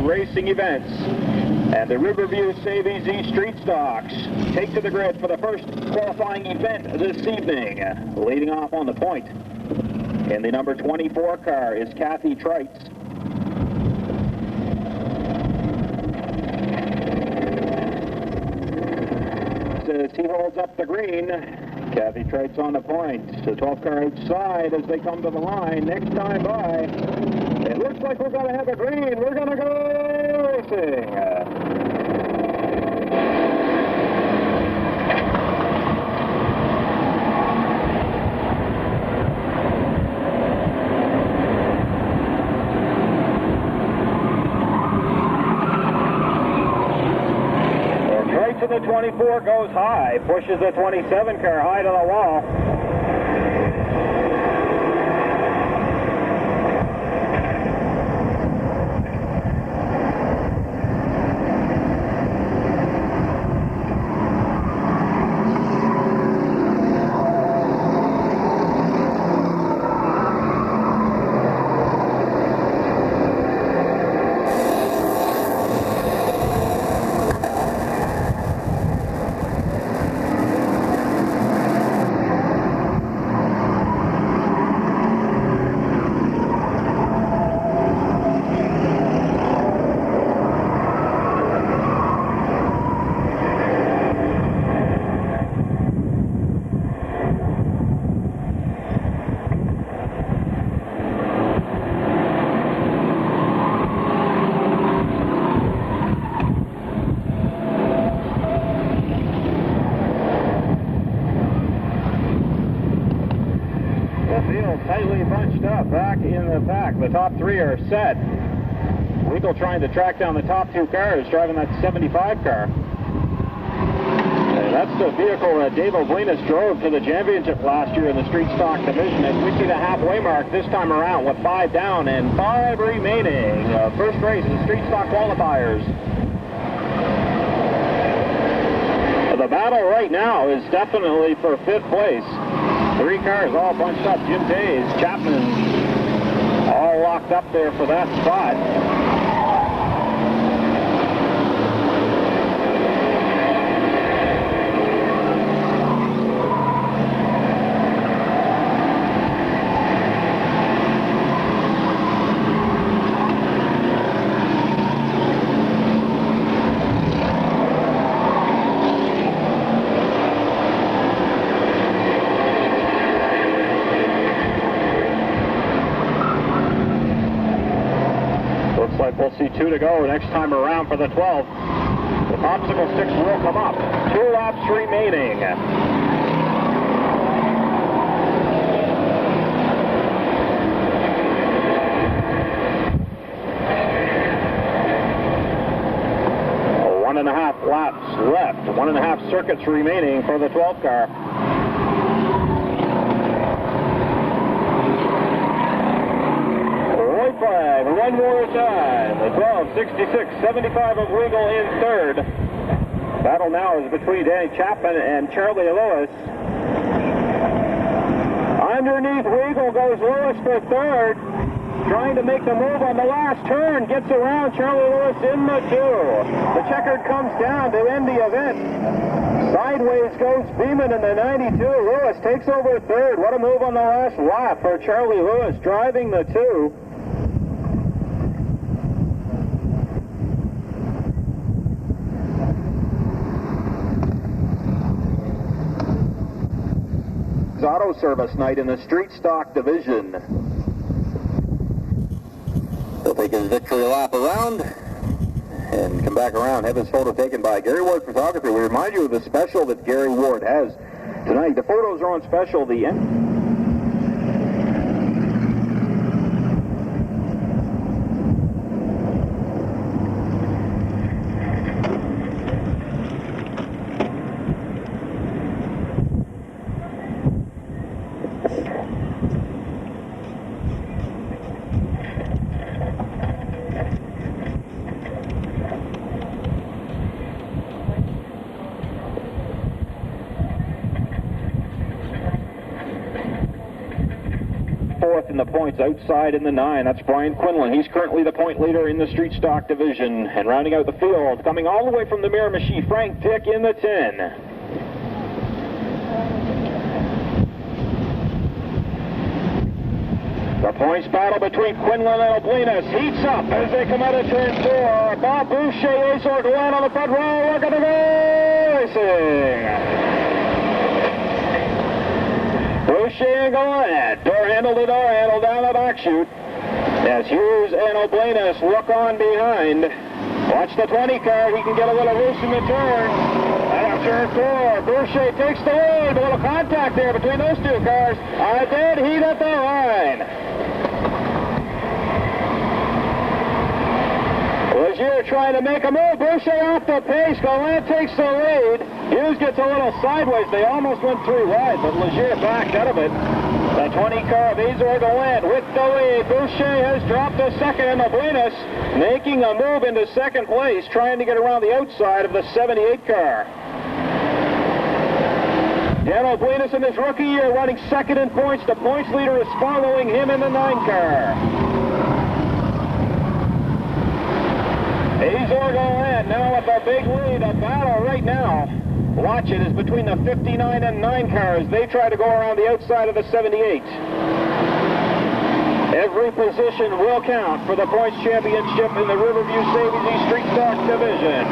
racing events. And the Riverview Save Easy Street Stocks take to the grid for the first qualifying event this evening. Leading off on the point in the number 24 car is Kathy Trites. As he holds up the green, Kathy Trites on the point. The 12 car outside as they come to the line. Next time by, it looks like we're going to have a green. We're going to go racing. To the 24 goes high, pushes the 27 car high to the wall. Tightly bunched up back in the pack. The top three are set. Weagle trying to track down the top two cars, driving that 75 car. And that's the vehicle that Dave O'Blinas drove to the championship last year in the street stock division. As we see the halfway mark this time around with 5 down and 5 remaining. First race of the street stock qualifiers. The battle right now is definitely for 5th place. 3 cars all bunched up. Jim Days, Chapman, all locked up there for that spot. We'll see 2 to go next time around for the 12. The popsicle sticks will come up. 2 laps remaining. One and a half laps left. 1.5 circuits remaining for the 12 car. Flag one more time. The 12, 66, 75 of Weagle in third. Battle now is between Danny Chapman and Charlie Lewis. Underneath Weagle goes Lewis for third. Trying to make the move on the last turn. Gets around Charlie Lewis in the 2. The checkered comes down to end the event. Sideways goes Beeman in the 92. Lewis takes over third. What a move on the last lap for Charlie Lewis driving the 2. Auto service night in the street stock division. He'll take his victory lap around and come back around, have his photo taken by Gary Ward Photography. We remind you of the special that Gary Ward has tonight. The photos are on special. The end. 4th in the points, outside in the 9. That's Brian Quinlan. He's currently the point leader in the street stock division. And rounding out the field, coming all the way from the Miramichi, Frank Dick in the 10. The points battle between Quinlan and Oblinus heats up as they come out of turn 4. Bob Boucher, Azor Glenn on the front row. We're going to go racing. Boucher and Glenn, door handle to door handle down the back chute. As Hughes and Oblinus look on behind. Watch the 20 car. He can get a little loose in the turn. And turn 4. Boucher takes the lead. A little contact there between those two cars. A dead heat at the line. Legier trying to make a move. Boucher off the pace. Gallant takes the lead. Hughes gets a little sideways. They almost went 3 wide, but Legier backed out of it. The 20 car of Azor Gallant with the lead. Boucher has dropped to second, and Oblinus making a move into second place, trying to get around the outside of the 78 car. Dan Oblinus in his rookie year running second in points. The points leader is following him in the 9 car. Azor Gallant now with a big lead. A battle right now. Watch it is between the 59 and 9 cars. They try to go around the outside of the 78. Every position will count for the points championship in the Riverview Savings Street Stock Division.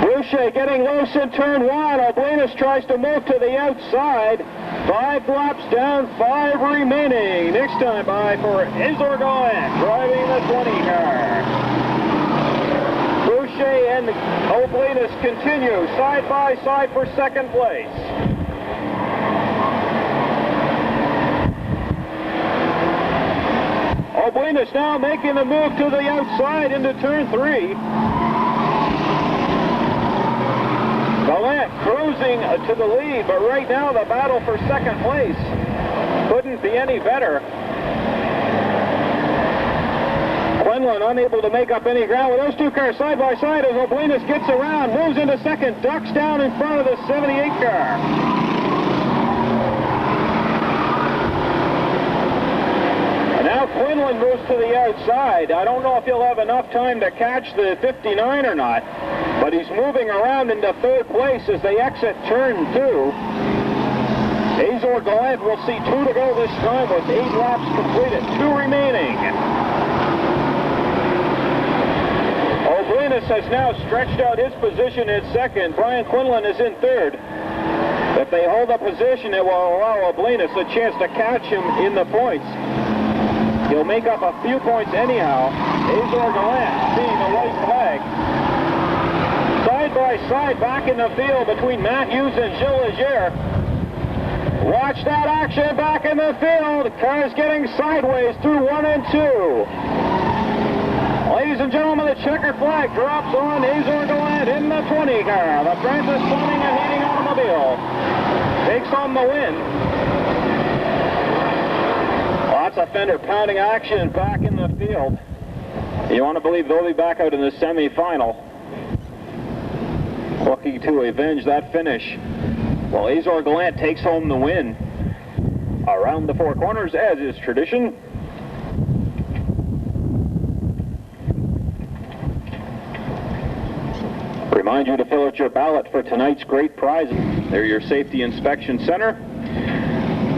Boucher getting loose in turn 1. Oblinus tries to move to the outside. 5 laps down, 5 remaining. Next time by for Azor Gallant driving the 20 car. Boucher and Oblinus continue side by side for second place. Oblinus now making the move to the outside into turn 3. Gallant cruising to the lead, but right now the battle for second place couldn't be any better. Quinlan unable to make up any ground with those two cars side by side as Oblinus gets around, moves into second, ducks down in front of the 78 car. Now Quinlan moves to the outside. I don't know if he'll have enough time to catch the 59 or not, but he's moving around into third place as they exit turn 2. Azor Gallant will see 2 to go this time with 8 laps completed, 2 remaining. Oblinus has now stretched out his position in second. Brian Quinlan is in third. If they hold a position, it will allow Oblinus a chance to catch him in the points. He'll make up a few points anyhow. Azor Gallant seeing the white flag. Side by side back in the field between Matt Hughes and Gilles Legier. Watch that action back in the field. Cars getting sideways through 1 and 2. Ladies and gentlemen, the checkered flag drops on Azor Gallant in the 20 car. The Francis Plumbing and Heating automobile takes home the win. Lots of fender pounding action back in the field. You want to believe they'll be back out in the semi-final, looking to avenge that finish. Well, Azor Gallant takes home the win around the 4 corners, as is tradition. Remind you to fill out your ballot for tonight's great prizes. They're your safety inspection center.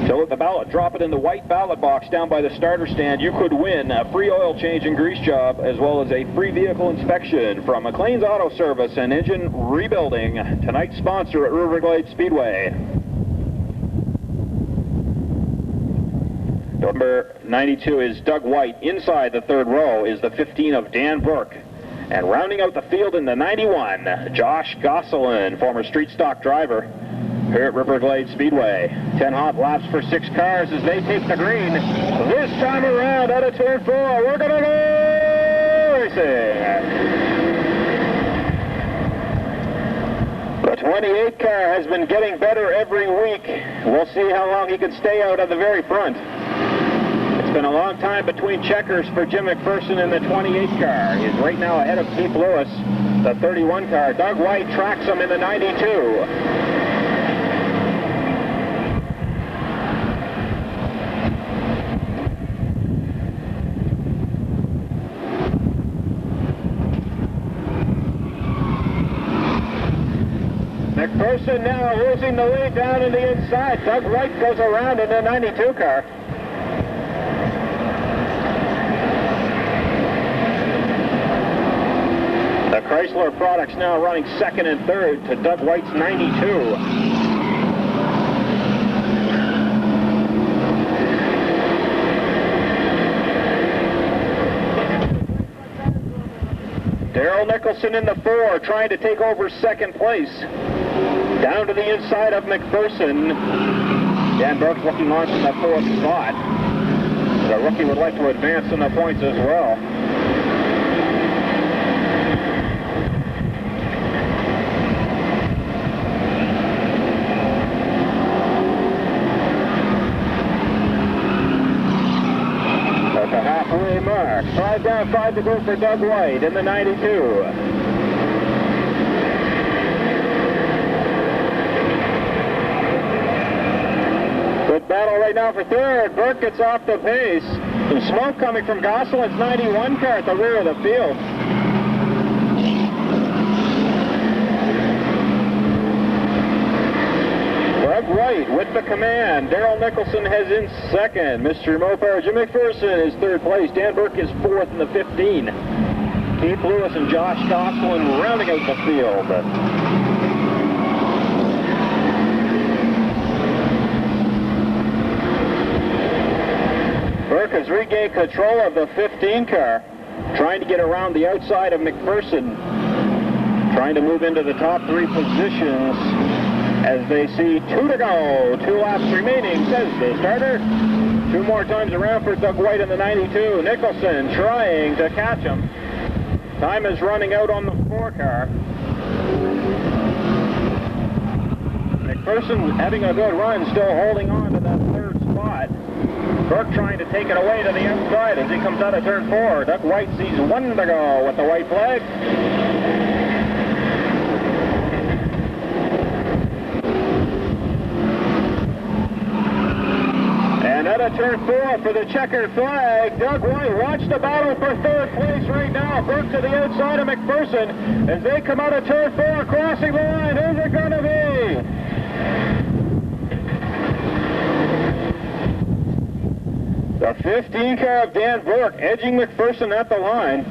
Fill out the ballot, drop it in the white ballot box down by the starter stand. You could win a free oil change and grease job, as well as a free vehicle inspection from McLean's Auto Service and Engine Rebuilding, tonight's sponsor at Riverglade Speedway. Number 92 is Doug White. Inside the third row is the 15 of Dan Burke. And rounding out the field in the 91, Josh Gosselin, former street stock driver here at Riverglade Speedway. 10 hot laps for 6 cars as they take the green. This time around out of turn 4, we're going to go racing. The 28 car has been getting better every week. We'll see how long he can stay out at the very front. It's been a long time between checkers for Jim McPherson in the 28 car. He's right now ahead of Keith Lewis. the 31 car. Doug White tracks him in the 92. McPherson now losing the lead down in the inside. Doug White goes around in the 92 car. The Chrysler products now running second and third to Doug White's 92. Darrell Nicholson in the 4, trying to take over second place. Down to the inside of McPherson. Dan Burke looking on from the 4th spot. The rookie would like to advance in the points as well. At the halfway mark, 5 down, 5 to go for Doug White in the 92. Battle right now for third. Burke gets off the pace. Some smoke coming from Gosselin's 91 car at the rear of the field. Doug White with the command. Darrell Nicholson has in second. Mr. Mopar Jim McPherson is third place. Dan Burke is fourth in the 15. Keith Lewis and Josh Gosselin rounding out the field. Burke has regained control of the 15 car, trying to get around the outside of McPherson, trying to move into the top 3 positions as they see 2 to go. 2 laps remaining, says the starter. 2 more times around for Doug White in the 92. Nicholson trying to catch him. Time is running out on the 4 car. McPherson having a good run, still holding on to that 3rd spot. Burke trying to take it away to the outside as he comes out of turn 4. Doug White sees 1 to go with the white flag. And out of turn 4 for the checkered flag. Doug White, watch the battle for 3rd place right now. Burke to the outside of McPherson as they come out of turn 4, crossing the line. Who's it going to be? The 15 car of Dan Burke edging McPherson at the line.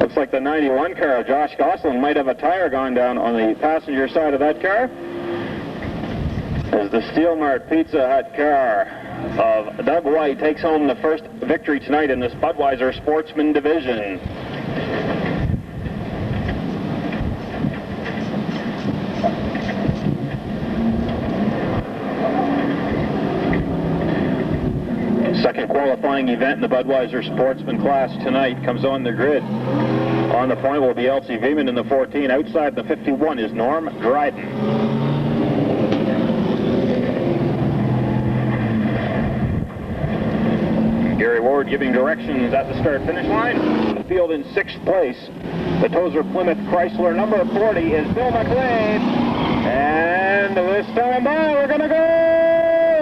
Looks like the 91 car of Josh Gosselin might have a tire gone down on the passenger side of that car. As the Steel Mart Pizza Hut car of Doug White takes home the first victory tonight in this Budweiser Sportsman Division. Second qualifying event in the Budweiser Sportsman class tonight comes on the grid. On the point will be L.C. Veman in the 14. Outside the 51 is Norm Dryden. Gary Ward giving directions at the start-finish line. The field in 6th place. The Tozer Plymouth Chrysler number 40 is Bill McLean. And this time by, we're going to go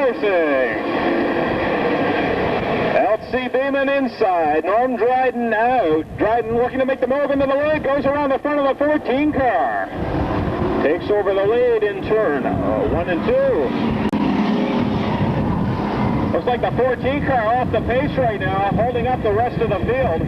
racing. L.C. Beeman inside, Norm Dryden out. Dryden looking to make the move into the lead, goes around the front of the 14 car. Takes over the lead in turn 1 and 2. Looks like the 14 car off the pace right now, holding up the rest of the field.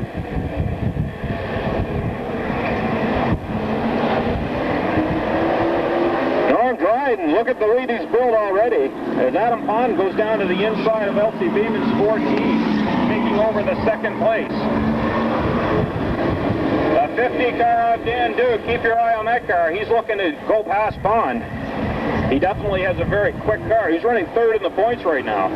Norm Dryden, look at the lead he's built already. As Adam Pond goes down to the inside of L.C. Beeman's 14. Taking over the 2nd place. The 50 car of Dan Duke, keep your eye on that car. He's looking to go past Pond. He definitely has a very quick car. He's running 3rd in the points right now.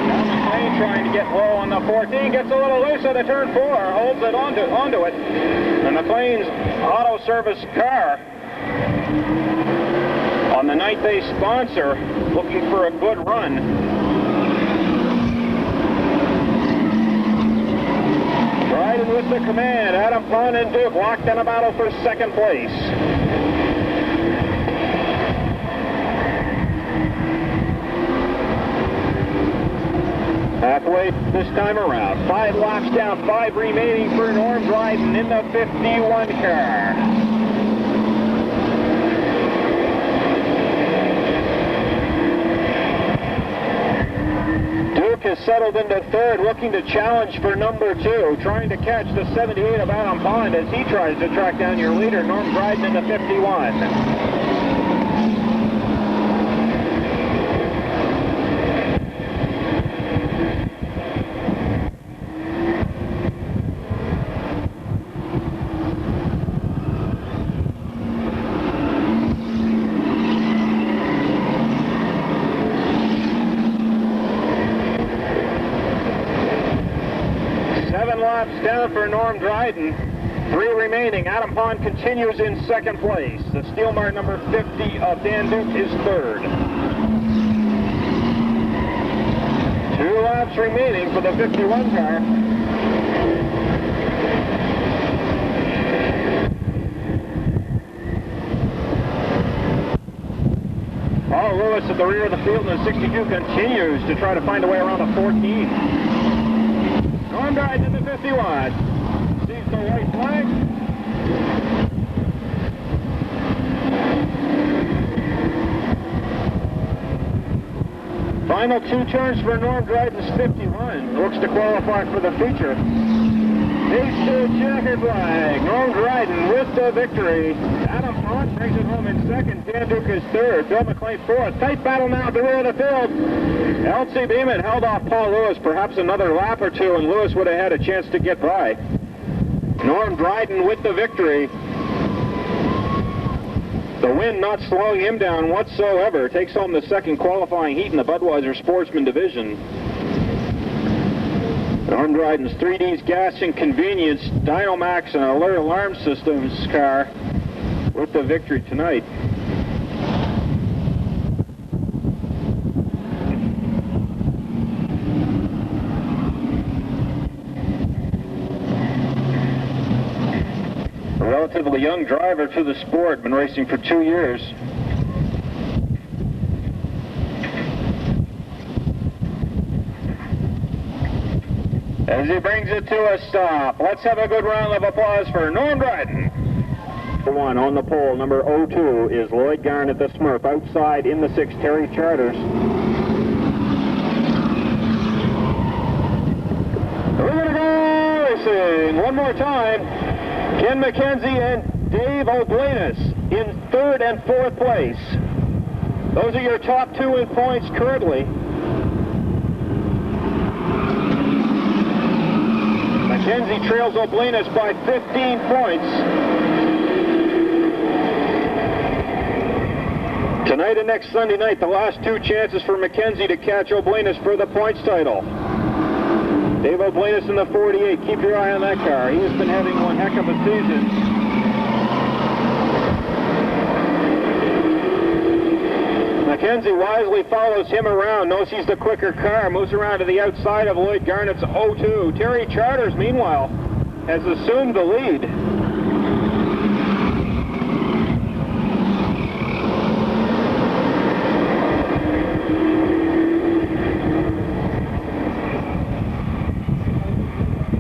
Now McLean trying to get low on the 14, gets a little loose at a turn 4, holds it onto it. And McLean's auto service car On the night they sponsor, looking for a good run. Riding with the command, Adam Pond and Duke locked in a battle for second place. Halfway this time around. 5 laps down, 5 remaining for Norm Dryden in the 51 car. Duke has settled into third, looking to challenge for number 2, trying to catch the 78 of Adam Pond as he tries to track down your leader, Norm Dryden, in the 51. 7 laps down for Norm Dryden. 3 remaining. Adam Pond continues in second place. The Steel Mart number 50 of Dan Duke is third. 2 laps remaining for the 51 car. Paul Lewis at the rear of the field in the 62 continues to try to find a way around the 14. Norm Dryden in the 51. Sees the white flag. Final 2 turns for Norm Dryden's 51. Looks to qualify for the feature. Takes the checkered flag. Norm Dryden with the victory. Adam Pond brings it home in second. Dan Duke is third. Bill McLean fourth. Tight battle now at the rear of the field. L.C. Beeman held off Paul Lewis perhaps another lap or 2, and Lewis would have had a chance to get by. Norm Dryden with the victory. The wind not slowing him down whatsoever. Takes home the second qualifying heat in the Budweiser Sportsman Division. Norm Dryden's 3D's Gas and Convenience, Dynomax and Alert Alarm Systems car with the victory tonight. A relatively young driver to the sport, been racing for 2 years. As he brings it to a stop, let's have a good round of applause for Norm Dryden. One on the pole, number 02 is Lloyd Garnett, the Smurf. Outside in the 6, Terry Charters. We're going to go racing one more time. Ken McKenzie and Dave Oblanis in 3rd and 4th place. Those are your top 2 in points currently. McKenzie trails Oblanis by 15 points. Tonight and next Sunday night, the last 2 chances for McKenzie to catch Oblanis for the points title. Dave Oblanis in the 48. Keep your eye on that car. He has been having one heck of a season. McKenzie wisely follows him around, knows he's the quicker car, moves around to the outside of Lloyd Garnett's 02. Terry Charters, meanwhile, has assumed the lead.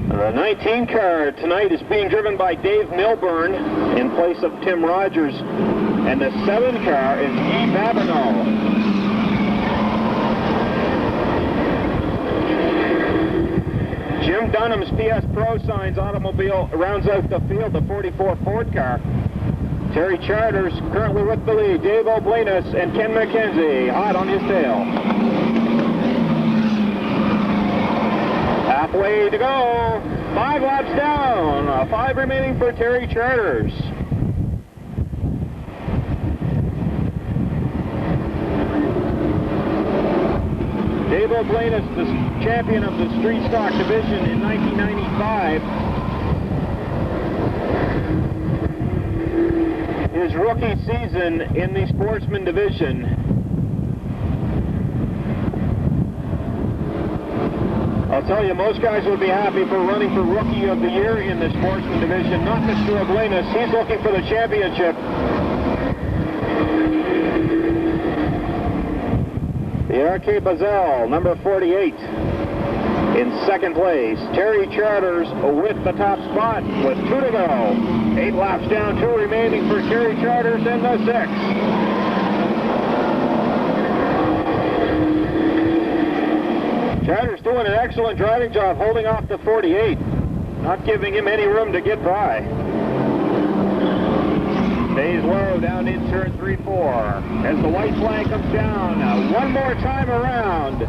The 19 car tonight is being driven by Dave Milburn in place of Tim Rogers. And the 7 car is Guy Babineau. Jim Dunham's PS Pro Signs automobile rounds out the field, the 44 Ford car. Terry Charters currently with the lead. Dave Oblanis and Ken McKenzie hot on his tail. Halfway to go. 5 laps down. 5 remaining for Terry Charters. Dave Oblanis, the champion of the Street Stock Division in 1995. his rookie season in the Sportsman division. I'll tell you, most guys would be happy for running for Rookie of the Year in the Sportsman division. Not Mr. Oblenis. He's looking for the championship. The RK Bazell, number 48, in second place. Terry Charters with the top spot with 2 to go. 8 laps down, 2 remaining for Terry Charters in the 6th. Charters doing an excellent driving job holding off the 48, not giving him any room to get by. Stays low down in turn 3-4 as the white flag comes down. One more time around.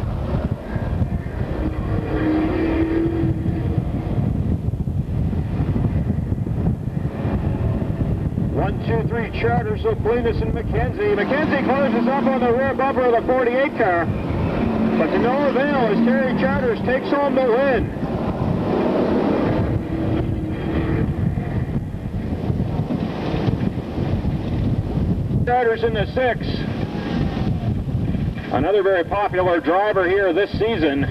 One, two, three, Charters, Oblenis, and McKenzie. McKenzie closes up on the rear bumper of the 48 car. But to no avail as Terry Charters takes home the win. Charters in the 6. Another very popular driver here this season.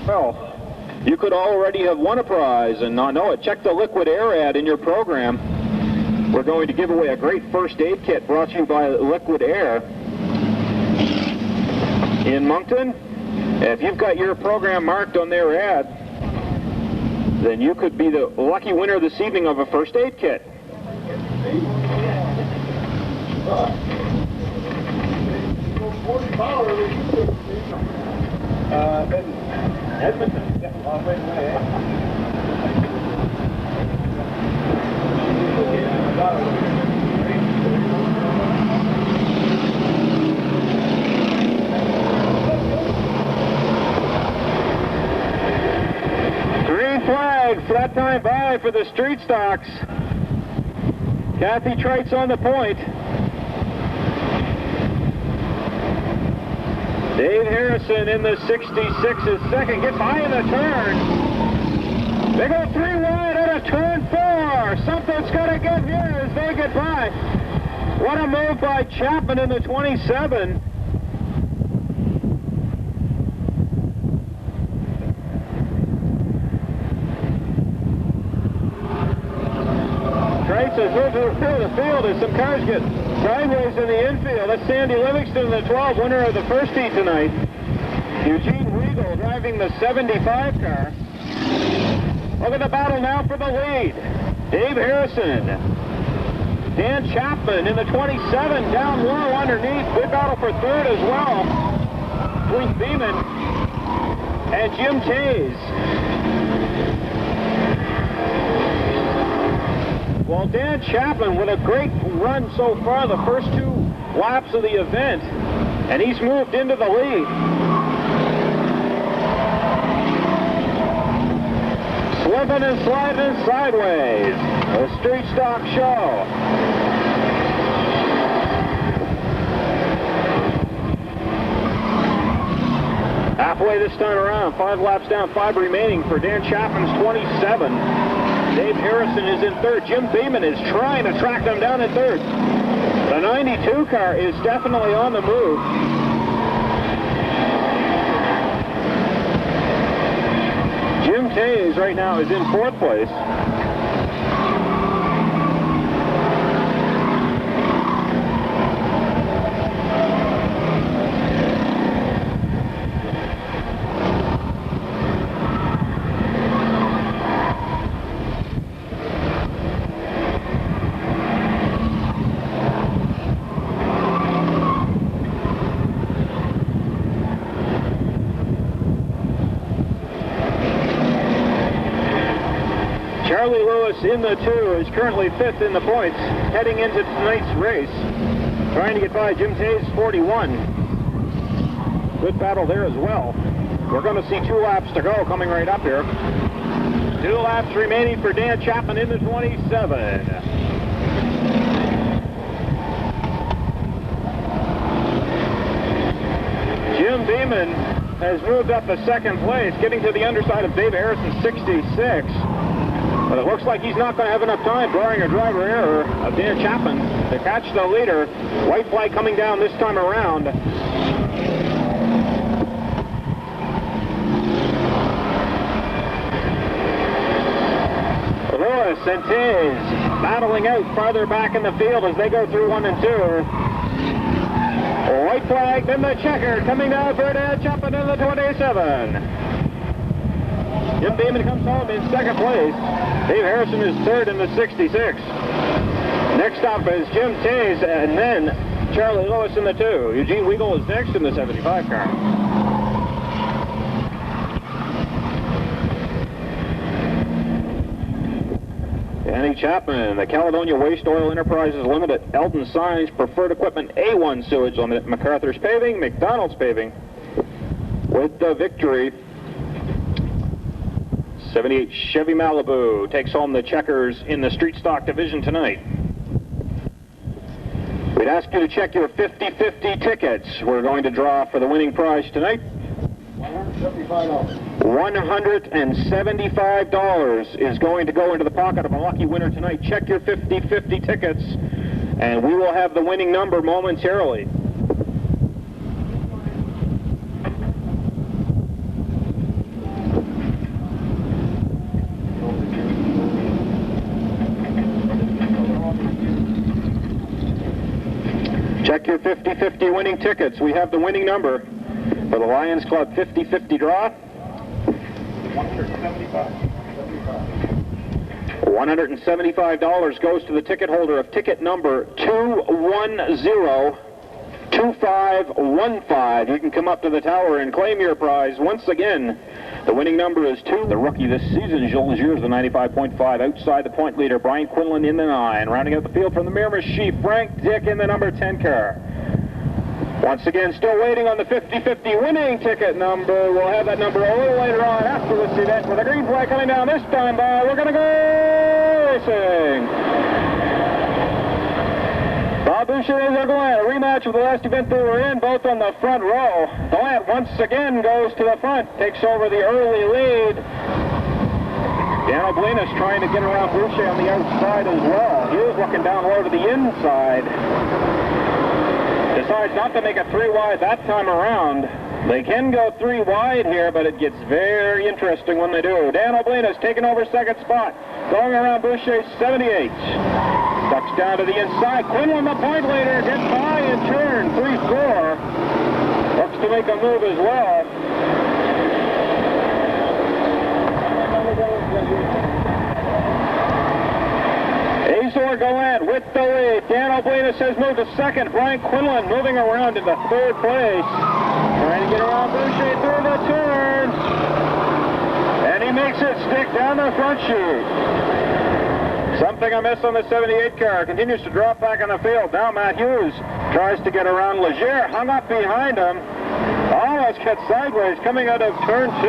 Well, you could already have won a prize and not know it. Check the Liquid Air ad in your program. We're going to give away a great first aid kit brought to you by Liquid Air in Moncton. If you've got your program marked on their ad, then you could be the lucky winner this evening of a first aid kit. Edmonton. Green flag, flat time by for the street stocks. Kathy Treitz on the point. Dave Harrison in the 66 is second, gets high in the turn. They go 3 wide out of turn 4. Something's got to get here as they get by. What a move by Chapman in the 27. Treitz has moved to the field. The field as some cars get sideways in the infield. That's Sandy Livingston, the 12, winner of the first heat tonight. Eugene Weigel driving the 75 car. Look at the battle now for the lead. Dave Harrison. Dan Chapman in the 27, down low underneath. Good battle for third as well. Between Beeman and Jim Tays. Well, Dan Chapman with a great run so far the first 2 laps of the event, and he's moved into the lead. Slipping and sliding sideways. A street stock show. Halfway this time around, 5 laps down, 5 remaining for Dan Chapman's 27. Dave Harrison is in third. Jim Beeman is trying to track them down in third. The 92 car is definitely on the move. Jim Tays right now is in 4th place. Charlie Lewis in the 2 is currently 5th in the points, heading into tonight's race. Trying to get by Jim Tays, 41. Good battle there as well. We're going to see 2 laps to go coming right up here. 2 laps remaining for Dan Chapman in the 27. Jim Beeman has moved up to second place, getting to the underside of Dave Harrison, 66. But it looks like he's not going to have enough time, barring a driver error of Dan Chapman, to catch the leader. White flag coming down this time around. Lewis and Taze battling out farther back in the field as they go through 1 and 2. White flag, then the checker coming down for Dan Chapman in the 27. Jim Beeman comes home in second place. Dave Harrison is third in the 66. Next up is Jim Taze and then Charlie Lewis in the 2. Eugene Weagle is next in the 75 car. Danny Chapman, the Caledonia Waste Oil Enterprises Limited, Eldon Signs, Preferred Equipment, A1 Sewage Limited, MacArthur's Paving, McDonald's Paving, with the victory. 78 Chevy Malibu takes home the checkers in the street stock division tonight. We'd ask you to check your 50-50 tickets. We're going to draw for the winning prize tonight. $175 is going to go into the pocket of a lucky winner tonight. Check your 50-50 tickets, and we will have the winning number momentarily. Check your 50-50 winning tickets. We have the winning number for the Lions Club 50-50 draw. $175 goes to the ticket holder of ticket number 2102515. You can come up to the tower and claim your prize. Once again, the winning number is 2. The rookie this season, Jules Legier, the 95.5. Outside the point leader, Brian Quinlan in the 9. Rounding out the field from the Miramish Chief, Frank Dick in the number 10 car. Once again, still waiting on the 50-50 winning ticket number. We'll have that number a little later on after this event. With a green flag coming down this time by, we're going to go racing. Bob Boucher and Gallant, a rematch of the last event they were in, both on the front row. Gallant once again goes to the front, takes over the early lead. Dan O'Blinas trying to get around Boucher on the outside as well. He was looking down low to the inside. Decides not to make it 3 wide that time around. They can go 3 wide here, but it gets very interesting when they do. Dan O'Blinas taking over second spot, going around Boucher's 78. Ducks down to the inside. Quinlan, the point leader, gets by in turn 3-4. Looks to make a move as well. Azor Gallant with the lead. Dan O'Blinas has moved to second. Brian Quinlan moving around into third place. Trying to get around Boucher through the turns. And he makes it stick down the front chute. Something amiss on the 78 car. Continues to drop back on the field. Now Matt Hughes tries to get around Legier. Hung up behind him. Almost cut sideways coming out of turn 2.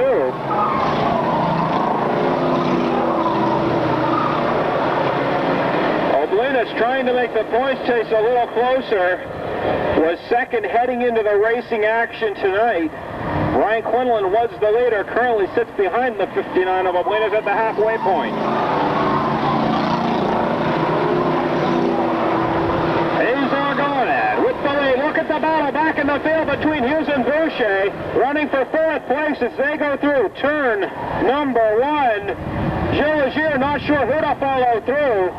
O'Blinas trying to make the points chase a little closer. Was second heading into the racing action tonight. Brian Quinlan was the leader. Currently sits behind the 59 of O'Blinas at the halfway point. Look at the battle back in the field between Hughes and Boucher, running for fourth place as they go through turn number 1. Gilles Legier not sure who to follow through.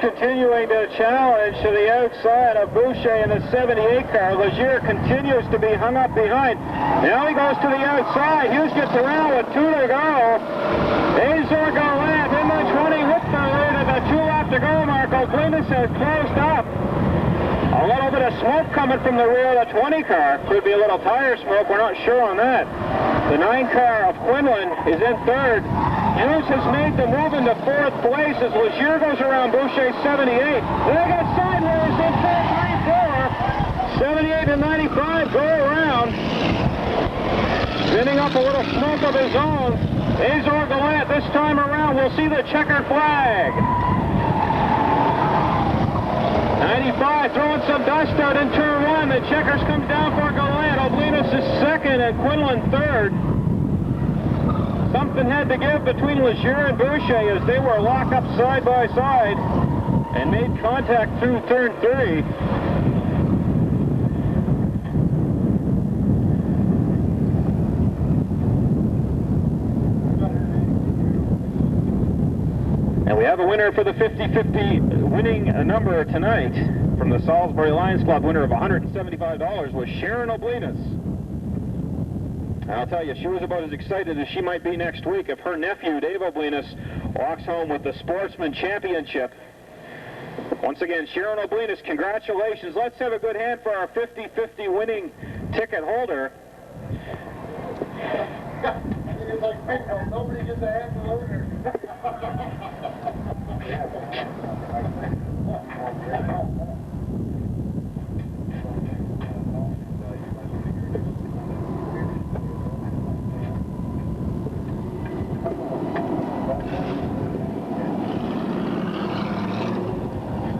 Continuing to challenge to the outside of Boucher in the 78 car. Legier continues to be hung up behind. Now he goes to the outside. Hughes gets around with 2 to go. Azor Gallant in the 20 with the lead at the 2 left to go mark. O'Blinas has closed up. A A little bit of smoke coming from the rear of the 20 car. Could be a little tire smoke. We're not sure on that. The 9 car of Quinlan is in third. Hughes has made the move into fourth place as Legier goes around Boucher 78. They got sideways in 4-3-4. 78 and 95 go around. Spinning up a little smoke of his own. Azor Gallant this time around. We'll see the checkered flag. 95 throwing some dust out in turn 1. The checkers comes down for Gallant. Oblinus is second and Quinlan third. Something had to give between Legier and Boucher as they were locked up side by side and made contact through turn 3. And we have a winner for the 50-50 winning number tonight from the Salisbury Lions Club. Winner of $175 was Sharon Oblinus. I'll tell you, she was about as excited as she might be next week if her nephew, Dave Oblinus, walks home with the Sportsman Championship. Once again, Sharon Oblinus, congratulations. Let's have a good hand for our 50-50 winning ticket holder. It's like bingo. Nobody gets a hand for the winner.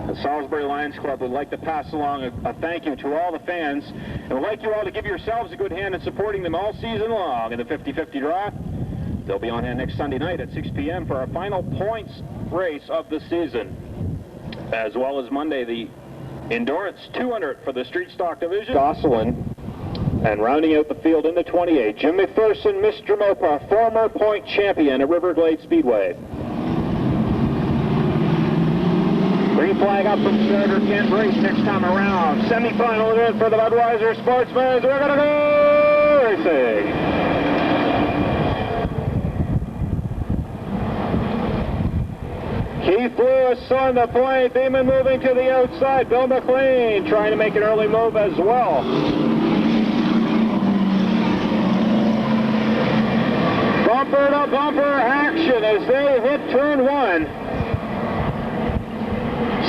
The Salisbury Lions Club would like to pass along a thank you to all the fans and would like you all to give yourselves a good hand in supporting them all season long in the 50-50 draw. They'll be on hand next Sunday night at 6 p.m. for our final points race of the season, as well as Monday the Endurance 200 for the Street Stock Division. Gosselin, and rounding out the field in the 28, Jim McPherson, Mr. Mopa, former point champion at Riverglade Speedway. Green flag up from starter Ken Brace next time around. Semi-final event for the Budweiser Sportsmen. We're going to go racing. Keith Lewis on the point. Beeman moving to the outside. Bill McLean trying to make an early move as well. Bumper to bumper action as they hit turn 1.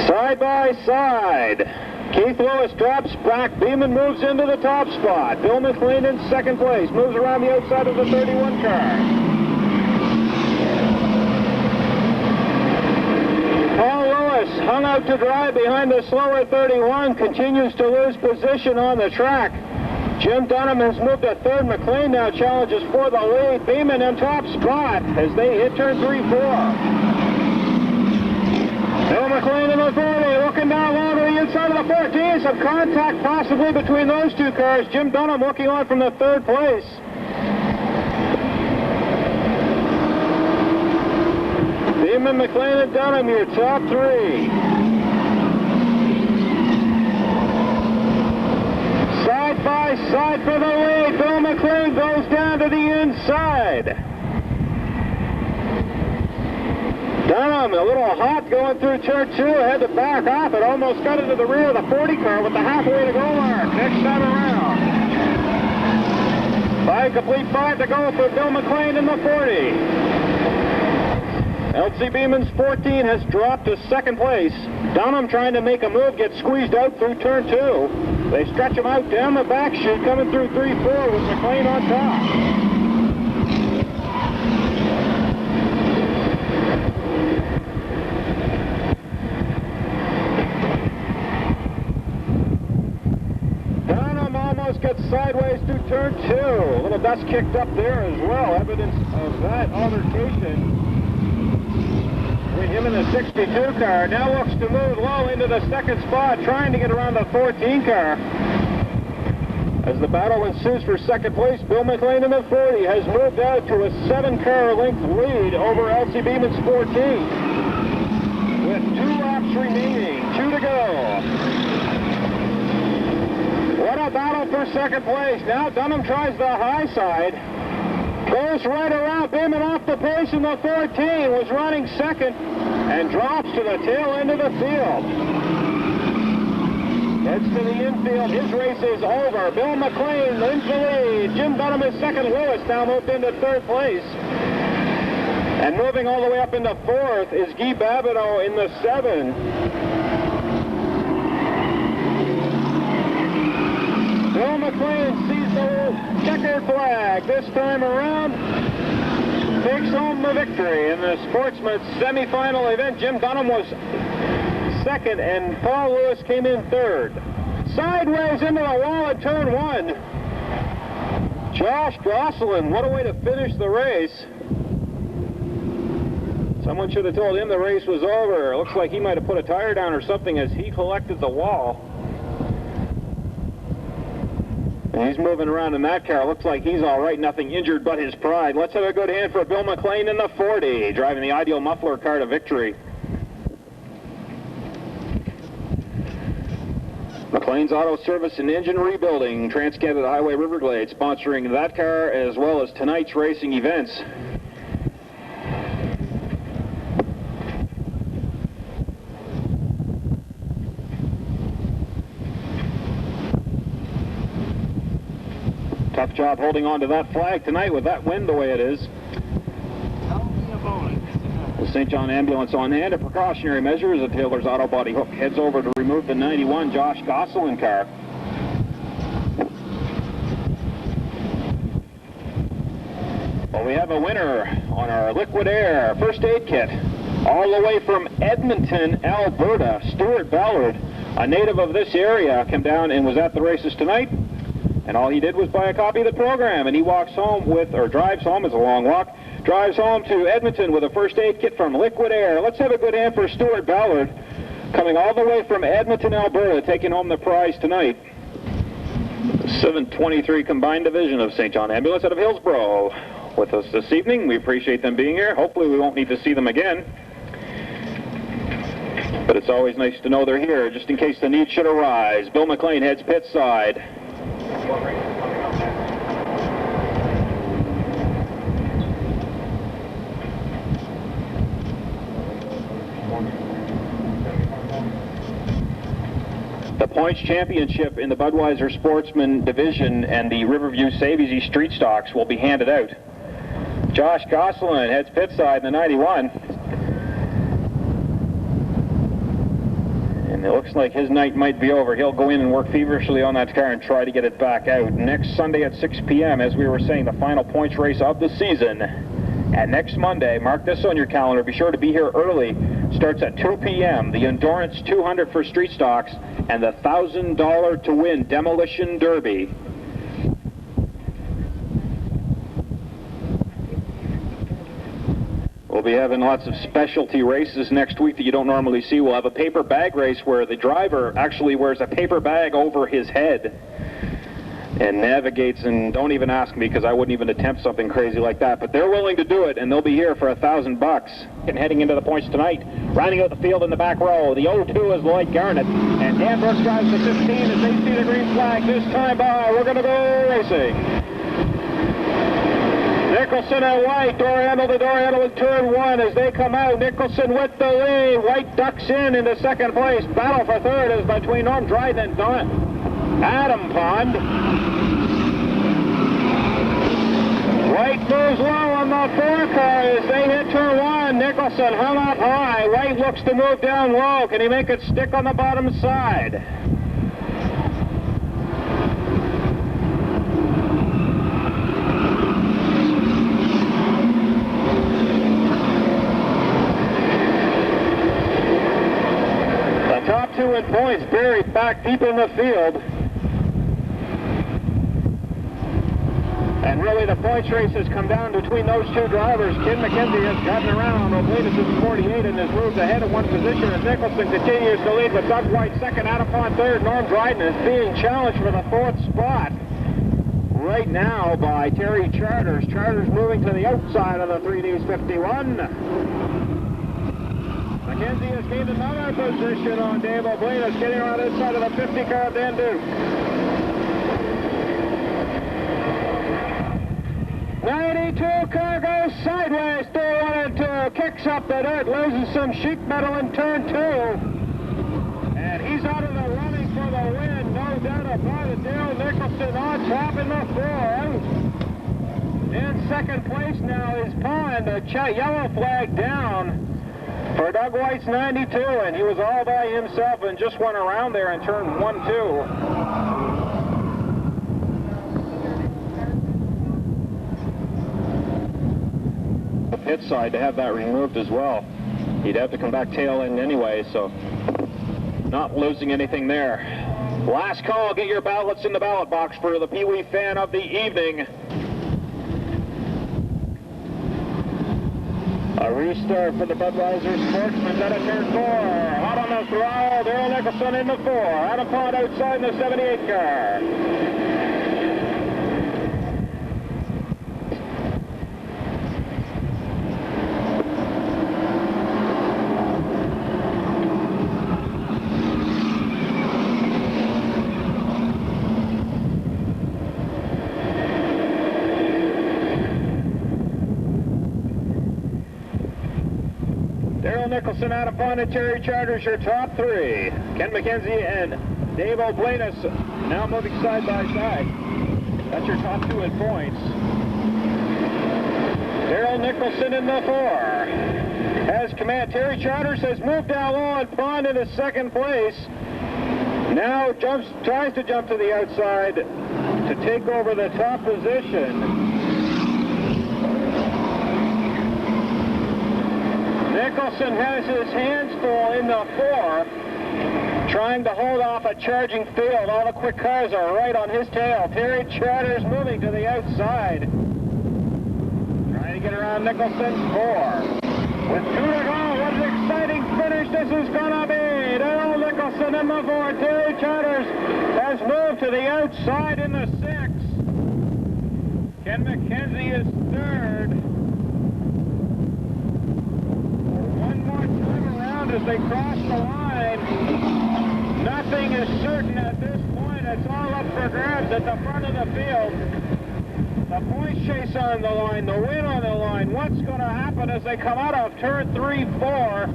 Side by side. Keith Lewis drops back. Beeman moves into the top spot. Bill McLean in second place. Moves around the outside of the 31 car. Paul Lewis hung out to dry behind the slower 31. Continues to lose position on the track. Jim Dunham has moved to third. McLean now challenges for the lead. Beeman in top spot as they hit turn 3-4. Bill McLean in the 40, looking down low to the inside of the 14. Some contact possibly between those two cars. Jim Dunham looking on from the third place. Beeman, McLean, and Dunham, your top 3. Side by side for the lead. Bill McLean goes down to the inside. Dunham, a little hot going through turn 2, had to back off. It almost got into the rear of the 40 car with the halfway to go mark. Next time around. 5 to go for Bill McLean in the 40. LC Beeman's 14 has dropped to second place. Dunham trying to make a move, gets squeezed out through turn 2. They stretch him out down the back chute, coming through 3-4 with McLean on top. Gets sideways through turn 2. A little dust kicked up there as well. Evidence of that altercation between him and the 62 car. Now looks to move low into the second spot, trying to get around the 14 car. As the battle ensues for second place, Bill McLean in the 40 has moved out to a 7-car length lead over LC Beeman's 14. With 2 laps remaining, 2 to go. What a battle for second place. Now Dunham tries the high side. Goes right around. Beeman off the pace in the 14. Was running second and drops to the tail end of the field. Heads to the infield. His race is over. Bill McLean into the lead. Jim Dunham is second. Lewis now moved into third place. And moving all the way up into fourth is Guy Babineau in the 7. Bill McLean sees the checkered flag. This time around, takes home the victory in the Sportsman's semifinal event. Jim Dunham was second, and Paul Lewis came in third. Sideways into the wall at turn 1. Josh Gosselin, what a way to finish the race. Someone should have told him the race was over. It looks like he might have put a tire down or something as he collected the wall. And he's moving around in that car. Looks like he's all right, nothing injured but his pride. Let's have a good hand for Bill McLean in the 40, driving the Ideal Muffler car to victory. McLean's Auto Service and Engine Rebuilding, Trans-Canada Highway Riverglade, sponsoring that car as well as tonight's racing events. Tough job holding on to that flag tonight with that wind the way it is. The St. John ambulance on hand. A precautionary measure as the Taylor's Auto Body Hook heads over to remove the 91 Josh Gosselin car. Well, we have a winner on our Liquid Air first aid kit. All the way from Edmonton, Alberta, Stuart Ballard, a native of this area, came down and was at the races tonight. And all he did was buy a copy of the program, and he walks home with, or drives home, it's a long walk, drives home to Edmonton with a first aid kit from Liquid Air. Let's have a good hand for Stuart Ballard, coming all the way from Edmonton, Alberta, taking home the prize tonight. 723 Combined Division of St. John Ambulance out of Hillsborough with us this evening. We appreciate them being here. Hopefully we won't need to see them again. But it's always nice to know they're here, just in case the need should arise. Bill McLean heads pit side. The points championship in the Budweiser Sportsman Division and the Riverview Save Easy Street Stocks will be handed out. Josh Gosselin heads pit side in the 91. And it looks like his night might be over. He'll go in and work feverishly on that car and try to get it back out. Next Sunday at 6 p.m., as we were saying, the final points race of the season. And next Monday, mark this on your calendar, be sure to be here early, starts at 2 p.m., the Endurance 200 for Street Stocks and the $1,000 to win Demolition Derby. We'll be having lots of specialty races next week that you don't normally see. We'll have a paper bag race where the driver actually wears a paper bag over his head and navigates, and don't even ask me because I wouldn't even attempt something crazy like that, but they're willing to do it, and they'll be here for $1,000. And heading into the points tonight, rounding out the field in the back row, the 02 is Lloyd Garnett, and Dan Brooks drives the 15 as they see the green flag this time by. We're going to go racing. Nicholson and White, door handle to door handle in turn 1 as they come out. Nicholson with the lead. White ducks in into second place. Battle for third is between Norm Dryden and Adam Pond. White moves low on the 4 car as they hit turn 1. Nicholson hung up high. White looks to move down low. Can he make it stick on the bottom side? The top 2 in points buried back deep in the field. And really the points race has come down between those 2 drivers. Ken McKenzie has gotten around. Obletus is 48 and has moved ahead of 1 position as Nicholson continues to lead with Doug White second, out upon third. Norm Dryden is being challenged for the 4th spot right now by Terry Charters. Charters moving to the outside of the 3Ds 51. McKenzie has gained another position on Dave Obletus, getting around this side of the 50 car of Dan Duke. 92 car goes sideways, through 1 and 2, kicks up the dirt, loses some sheet metal in turn 2. And he's out of the running for the the win, no doubt about it. Daryl Nicholson on top in the 4. In second place now is Pond. A yellow flag down for Doug White's 92, and he was all by himself and just went around there and turned 1-2. The pit side to have that removed as well. He'd have to come back tail end anyway, so not losing anything there. Last call, get your ballots in the ballot box for the Pee Wee fan of the evening. A restart for the Budweiser Sportsman out of turn 4. Hot on the throttle, Daryl Nicholson in the 4. Adam Pond outside in the 78 car. Nicholson out of Pondicherry Charters, your top 3. Ken McKenzie and Dave O'Blanis now moving side by side. That's your top 2 in points. Daryl Nicholson in the 4. Has command. Terry Charters has moved down low and Pond into second place. Now tries to jump to the outside to take over the top position. Nicholson has his hands full in the 4, trying to hold off a charging field. All the quick cars are right on his tail. Terry Charters moving to the outside. Trying to get around Nicholson's 4. With 2 to go, what an exciting finish this is going to be. Daryl Nicholson in the 4. Terry Charters has moved to the outside in the 6. Ken McKenzie is 3rd. As they cross the line, nothing is certain at this point. It's all up for grabs at the front of the field. The points chase on the line, the win on the line. What's going to happen as they come out of turn 3, 4?